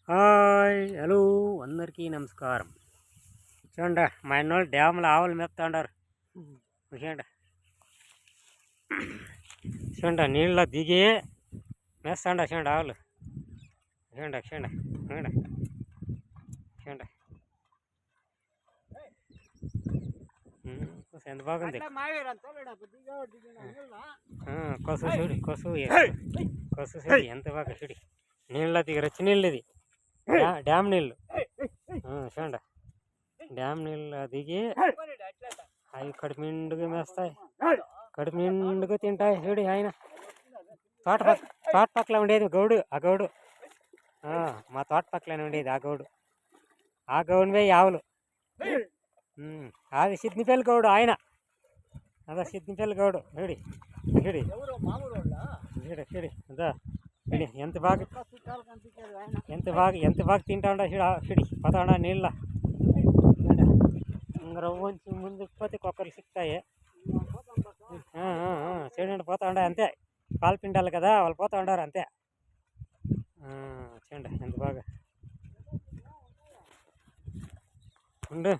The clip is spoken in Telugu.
హాయ్ హలో అందరికీ నమస్కారం. చూడండి మా ఇన్నోళ్ళు డ్యామ్లో ఆవులు మేపుతాండారు. చూడండి చూడండి నీళ్ళ దిగి మేస్తాండ చూడండి ఆవులు. చూడండి చూడండి చూడండి చూడండి ఎంత బాగుంది. కొసు చూడు కొసు కొసు చూడు ఎంత బాగా చూడు. నీళ్ళ దిగి రచ్చి నీళ్ళు ఇది డ్యామ్ నీళ్ళు. చూడండి డ్యామ్ నీళ్ళు దిగి అవి కడుపు నిండుగా మేస్తాయి, కడుపు నిండుగా తింటాయి. చూడు ఆయన తోట పక్కల ఉండేది గౌడు, ఆ గౌడు మా తోట పక్కలనే ఉండేది ఆ గౌడువే ఆవులు. అది సిద్దిపల్లి గౌడు ఆయన, అదా సిద్దిపల్లి గౌడు. చూడి చూడి చూడి చూడి అదా చూడి ఎంత బాగా ఎంత బాగా తింటా ఉండ. చూడి పోతా ఉండ నీళ్ళ రవ్వంచి ముందుకు పోతే కుక్కలు సిక్తాయి. చూడండి పోతా ఉండ అంతే, పాలు పిండాలి కదా వాళ్ళు పోతా ఉండారు అంతే. చూడండి ఎంత బాగా ఉండు.